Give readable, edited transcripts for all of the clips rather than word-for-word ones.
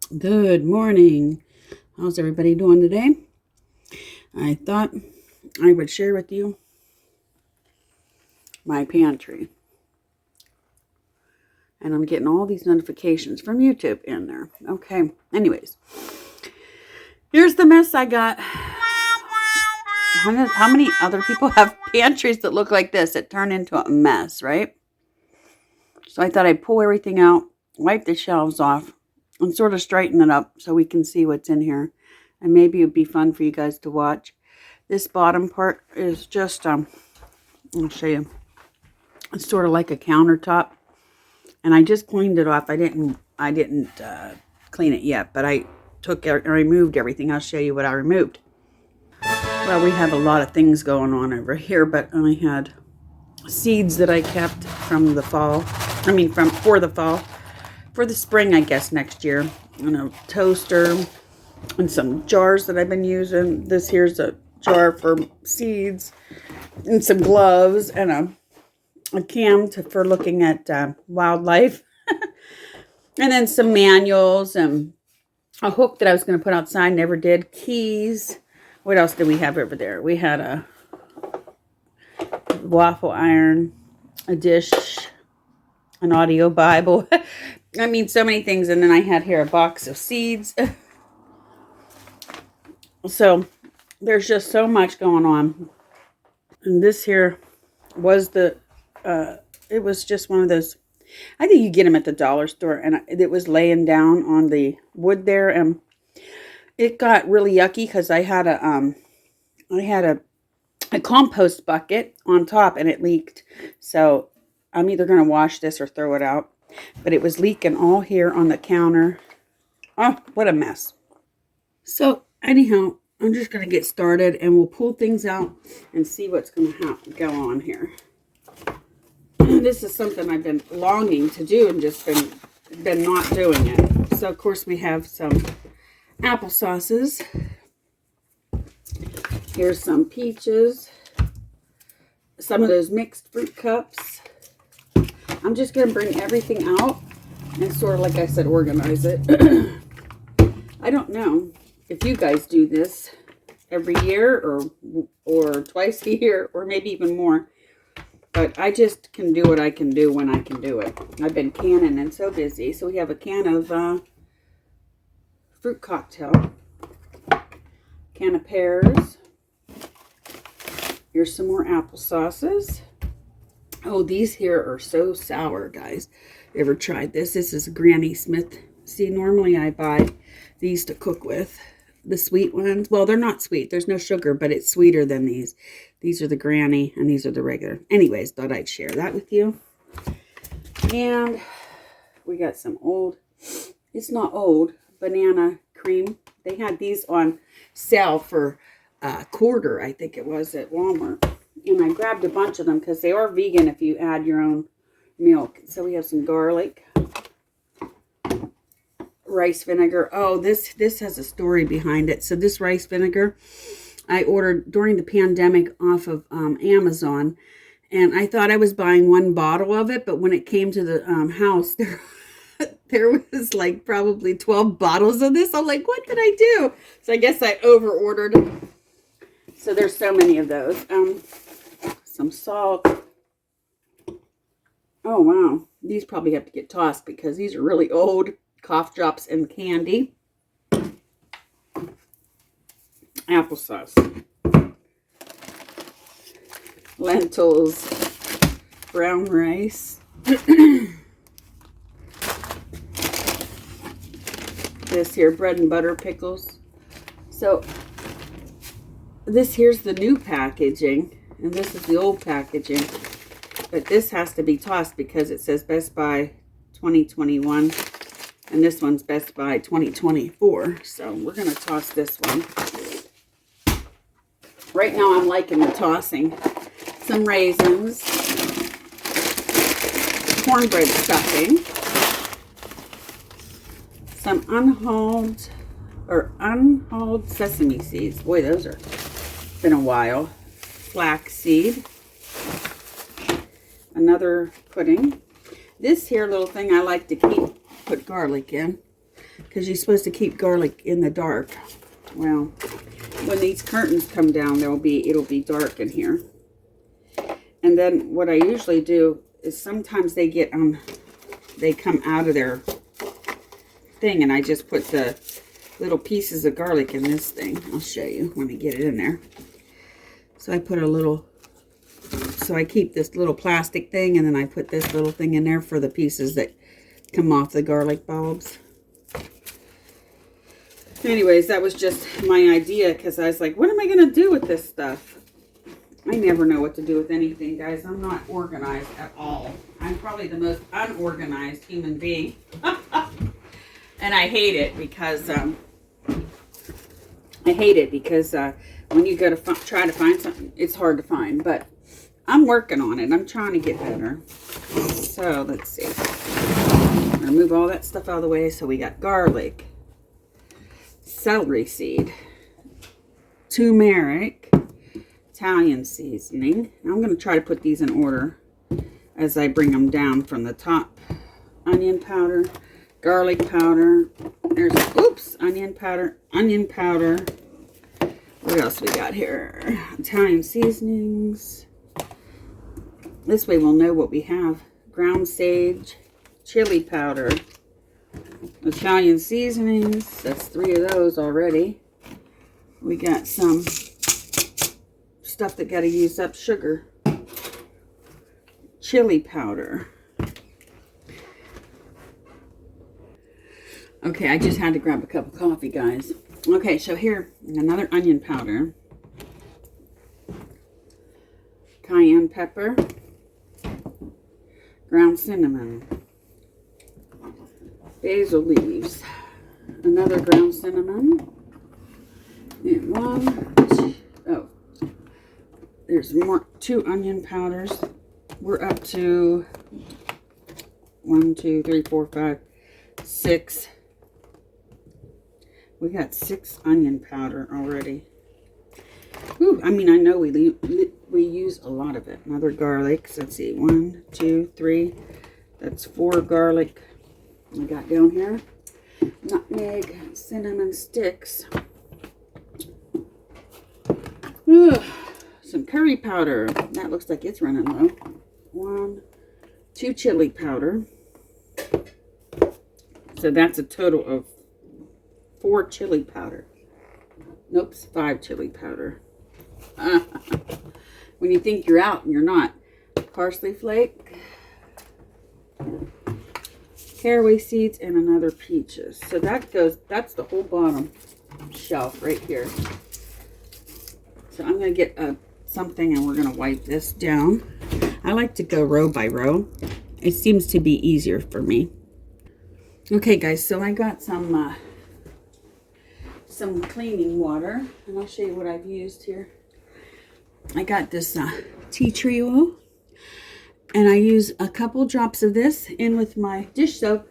Good morning. How's everybody doing today? I thought I would share with you my pantry. And I'm getting all these notifications from YouTube in there. Okay. Anyways, here's the mess I got. How many other people have pantries that look like this that turn into a mess, right? So I thought I'd pull everything out, wipe the shelves off, and sort of straighten it up so we can see what's in here. And maybe it'd be fun for you guys to watch. This bottom part is just, I'll show you. It's sort of like a countertop. And I just cleaned it off. I didn't clean it yet, but I removed everything. I'll show you what I removed. Well, we have a lot of things going on over here, but I had seeds that I kept from the fall. For the fall. For the spring, I guess, next year. And a toaster and some jars that I've been using. This here's a jar for seeds and some gloves and a cam for looking at wildlife. And then some manuals and a hook that I was going to put outside, never did. Keys. What else did we have over there? We had a waffle iron, a dish, an audio Bible. I mean, so many things. And then I had here a box of seeds. So there's just so much going on. And this here was it was just one of those, I think you get them at the dollar store, and it was laying down on the wood there, and it got really yucky because I had a compost bucket on top, and it leaked. So I'm either going to wash this or throw it out, but it was leaking all here on the counter. Oh, what a mess. So anyhow, I'm just going to get started, and we'll pull things out and see what's going to go on here. This is something I've been longing to do and just been not doing it. So, of course, we have some applesauces. Here's some peaches. Some of those mixed fruit cups. I'm just going to bring everything out and sort of, like I said, organize it. I don't know if you guys do this every year or twice a year or maybe even more. But I just can do what I can do when I can do it. I've been canning and so busy. So we have a can of fruit cocktail. Can of pears. Here's some more applesauces. Oh, these here are so sour, guys. Ever tried this? This is Granny Smith. See, normally I buy these to cook with. The sweet ones. Well, they're not sweet. There's no sugar, but it's sweeter than these. These are the Granny, and these are the regular. Anyways, thought I'd share that with you. And we got some old, it's not old, banana cream. They had these on sale for a quarter, I think it was, at Walmart. And I grabbed a bunch of them because they are vegan if you add your own milk. So we have some garlic. Rice vinegar. Oh, this has a story behind it. So this rice vinegar I ordered during the pandemic off of Amazon, and I thought I was buying one bottle of it, but when it came to the house, there was like probably 12 bottles of this. I'm like, what did I do? So I guess I over ordered. So there's so many of those. Some salt. Oh wow, these probably have to get tossed because these are really old. Cough drops and candy. Applesauce. Lentils. Brown rice. This here, bread and butter pickles. So, this here's the new packaging. And this is the old packaging. But this has to be tossed because it says Best Buy 2021. And this one's Best Buy 2024. So we're going to toss this one. Right now I'm liking the tossing. Some raisins. Cornbread stuffing. Some unhulled sesame seeds. Boy, those are been a while. Flaxseed. Another pudding. This here little thing I like to put garlic in. because you're supposed to keep garlic in the dark. Well, when these curtains come down, it'll be dark in here. And then what I usually do is sometimes they come out of their thing, and I just put the little pieces of garlic in this thing. I'll show you when I get it in there. So I put so I keep this little plastic thing, and then I put this little thing in there for the pieces that come off the garlic bulbs. Anyways, that was just my idea, because I was like, what am I going to do with this stuff? I never know what to do with anything, guys. I'm not organized at all. I'm probably the most unorganized human being. And I hate it because when you go to try to find something, it's hard to find. But I'm working on it. I'm trying to get better. So let's see. I'm gonna move all that stuff out of the way. So we got garlic, celery seed, turmeric, Italian seasoning. I'm going to try to put these in order as I bring them down from the top. Onion powder, garlic powder. There's, oops, onion powder. What else we got here? Italian seasonings. This way we'll know what we have. Ground sage, chili powder, Italian seasonings. That's 3 of those already. We got some stuff that got to use up, sugar, chili powder. Okay, I just had to grab a cup of coffee, guys. Okay, so here, another onion powder, cayenne pepper, ground cinnamon, basil leaves, another ground cinnamon, and there's more, 2 onion powders. We're up to 1, 2, 3, 4, 5, 6. We got 6 onion powder already. Ooh, I mean, I know we use a lot of it. Another garlic. So let's see, 1, 2, 3. That's 4 garlic I got down here. Nutmeg, cinnamon sticks. Ugh. Some curry powder. That looks like it's running low. 1, 2 chili powder. So that's a total of 4 chili powder. Nope, 5 chili powder. When you think you're out and you're not. Parsley flake, caraway seeds, and another peaches. So that's the whole bottom shelf right here. So I'm going to get something, and we're going to wipe this down. I like to go row by row. It seems to be easier for me. Okay, guys, so I got some cleaning water, and I'll show you what I've used here. I got this tea tree oil, and I use a couple drops of this in with my dish soap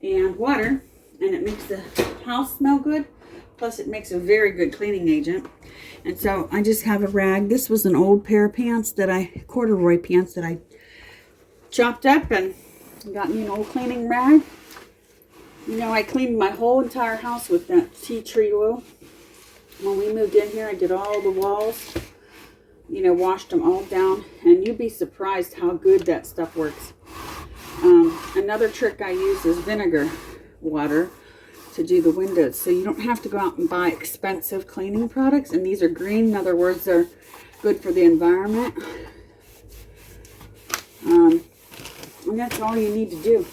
and water, and it makes the house smell good. Plus, it makes a very good cleaning agent. And so I just have a rag. This was an old pair of pants corduroy pants that I chopped up and got me an old cleaning rag. You know, I cleaned my whole entire house with that tea tree oil. When we moved in here, I did all the walls, you know, washed them all down, and you'd be surprised how good that stuff works. Another trick I use is vinegar water to do the windows, so you don't have to go out and buy expensive cleaning products. And these are green, in other words, they're good for the environment. And that's all you need to do.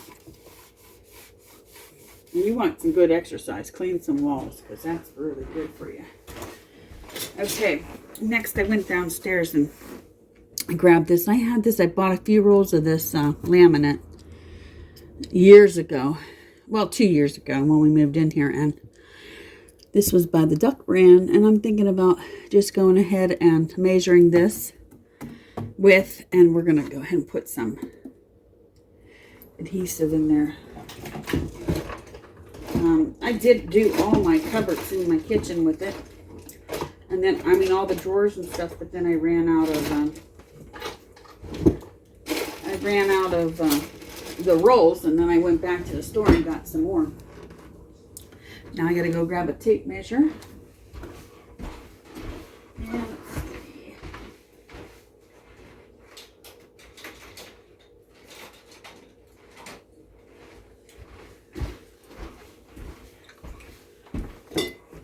And you want some good exercise, clean some walls, because that's really good for you. Okay, next I went downstairs and I grabbed this. I bought a few rolls of this laminate years ago. Well, 2 years ago when we moved in here, and this was by the Duck brand, and I'm thinking about just going ahead and measuring this with, and we're going to go ahead and put some adhesive in there. I did do all my cupboards in my kitchen with it, and then, I mean, all the drawers and stuff, but then I ran out of the rolls, and then I went back to the store and got some more. Now I gotta go grab a tape measure. And let's see.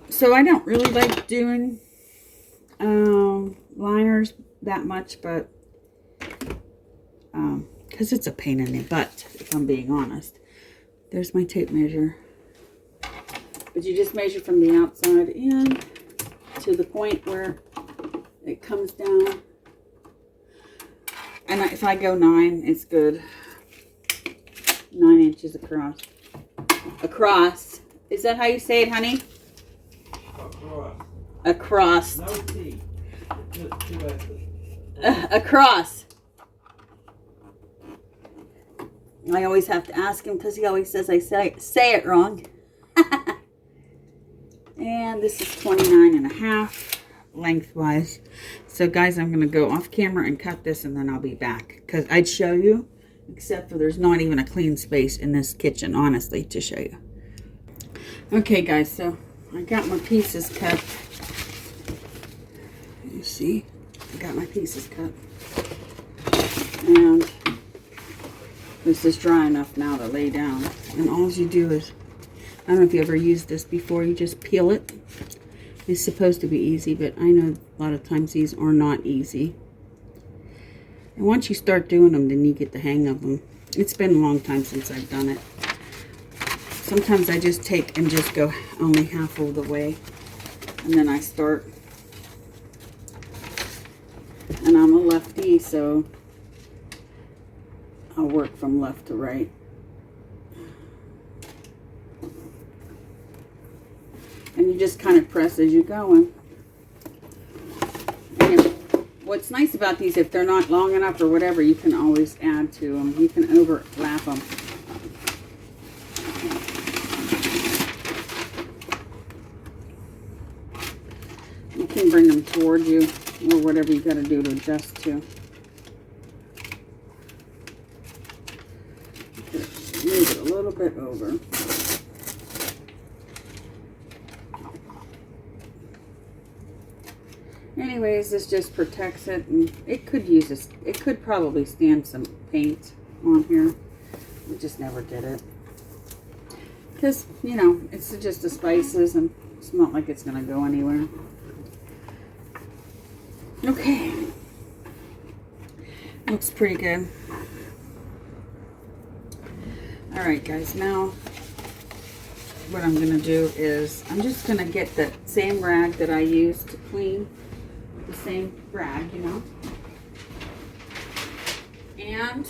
So I don't really like doing liners that much, but because it's a pain in the butt, if I'm being honest. There's my tape measure. But you just measure from the outside in to the point where it comes down. And if I go 9, it's good. 9 inches across. Across. Is that how you say it, honey? Across. Across. No T. Two S's. Across. I always have to ask him because he always says I say it wrong. And this is 29.5 lengthwise. So guys, I'm going to go off camera and cut this and then I'll be back. Because I'd show you, except for there's not even a clean space in this kitchen, honestly, to show you. Okay guys, so I got my pieces cut. You see, I got my pieces cut. And this is dry enough now to lay down. And all you do is, I don't know if you ever used this before, you just peel it. It's supposed to be easy, but I know a lot of times these are not easy. And once you start doing them, then you get the hang of them. It's been a long time since I've done it. Sometimes I just take and just go only half of the way. And then I start. And I'm a lefty, so I'll work from left to right. And you just kind of press as you're going. And what's nice about these, if they're not long enough or whatever, you can always add to them. You can overlap them. You can bring them toward you or whatever you got to do to adjust to. Move it a little bit over. Anyways, this just protects it, and it could use this. It could probably stand some paint on here. We just never did it because, you know, it's just the spices, and it's not like it's gonna go anywhere. Okay, looks pretty good. All right, guys. Now, what I'm gonna do is I'm just gonna get the same rag that I used to clean. The same rag, you know, and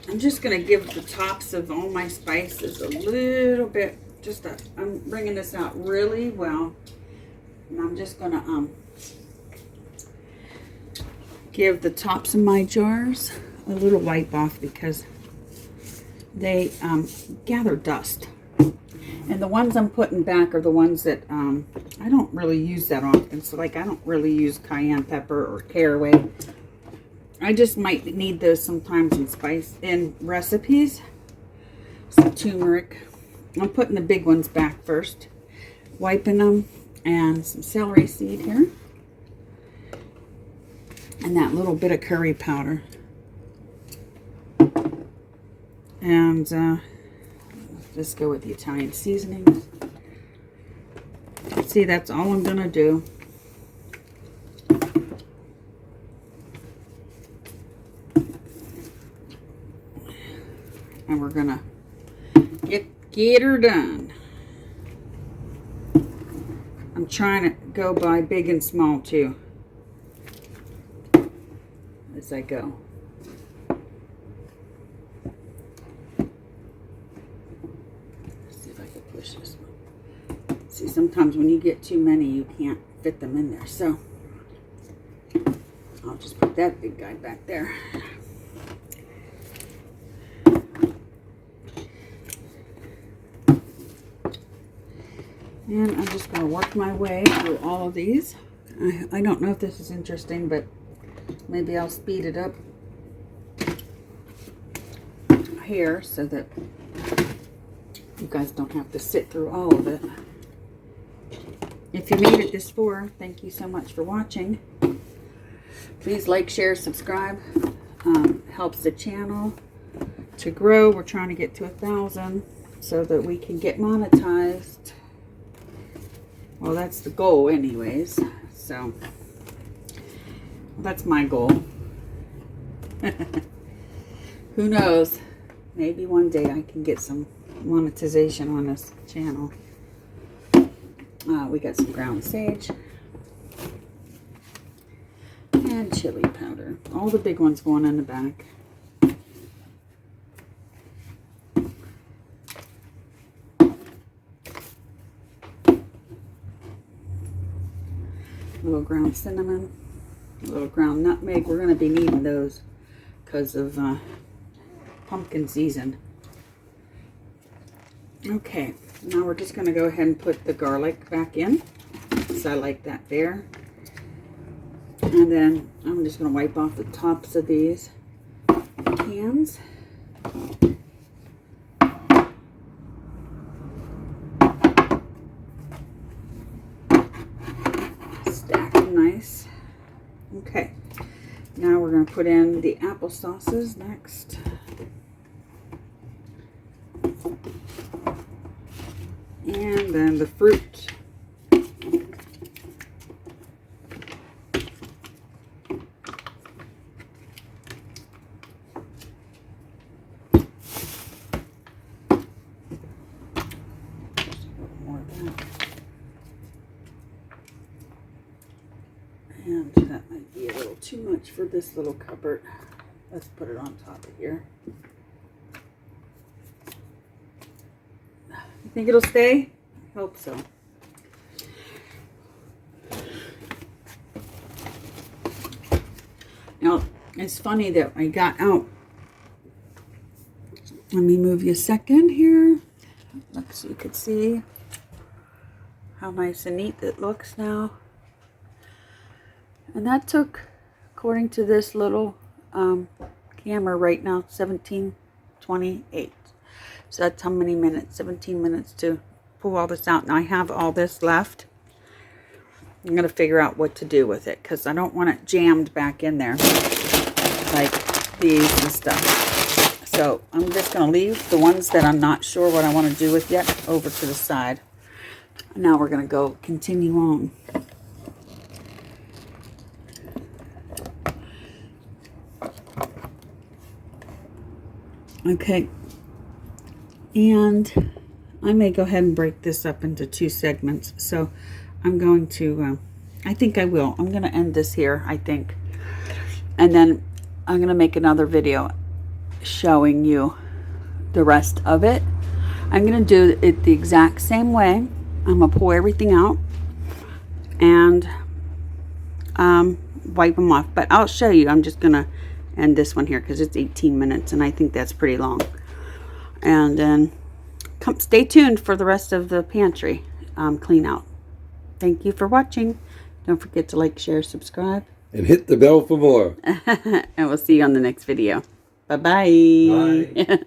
I'm just going to give the tops of all my spices a little bit, I'm bringing this out really well, and I'm just going to give the tops of my jars a little wipe off because they gather dust. And the ones I'm putting back are the ones that I don't really use that often. So, like, I don't really use cayenne pepper or caraway. I just might need those sometimes in recipes. Some turmeric. I'm putting the big ones back first. Wiping them. And some celery seed here. And that little bit of curry powder. And just go with the Italian seasonings. See, that's all I'm going to do. And we're going to get her done. I'm trying to go by big and small too as I go. This one. See, sometimes when you get too many, you can't fit them in there. So I'll just put that big guy back there. And I'm just going to work my way through all of these. I don't know if this is interesting, but maybe I'll speed it up here so that You guys don't have to sit through all of it. If you made it this far, thank you so much for watching. Please like, share, subscribe. Helps the channel to grow. We're trying to get to 1,000 so that we can get monetized. Well, that's the goal anyways. So that's my goal. Who knows? Maybe one day I can get some monetization on this channel. We got some ground sage and chili powder. All the big ones going in the back. A little ground cinnamon, a little ground nutmeg. We're going to be needing those because of pumpkin season. Okay, now we're just going to go ahead and put the garlic back in, because I like that there. And then I'm just going to wipe off the tops of these cans. Stack them nice. Okay, now we're going to put in the apple sauces next. And then the fruit. And that might be a little too much for this little cupboard. Let's put it on top of here. You think it'll stay? I hope so. Now, it's funny that I got out. Let me move you a second here. So you could see how nice and neat it looks now. And that took, according to this little camera right now, 17:28. So that's how many minutes? 17 minutes to pull all this out. Now I have all this left. I'm going to figure out what to do with it, because I don't want it jammed back in there like these and stuff. So I'm just going to leave the ones that I'm not sure what I want to do with yet over to the side. Now we're going to go continue on. Okay, and I may go ahead and break this up into 2 segments. So I'm going to, I think I will. I'm going to end this here, I think. And then I'm going to make another video showing you the rest of it. I'm going to do it the exact same way. I'm going to pull everything out and wipe them off. But I'll show you. I'm just going to end this one here because it's 18 minutes and I think that's pretty long. And then stay tuned for the rest of the pantry clean out. Thank you for watching. Don't forget to like, share, subscribe. And hit the bell for more. And we'll see you on the next video. Bye-bye. Bye.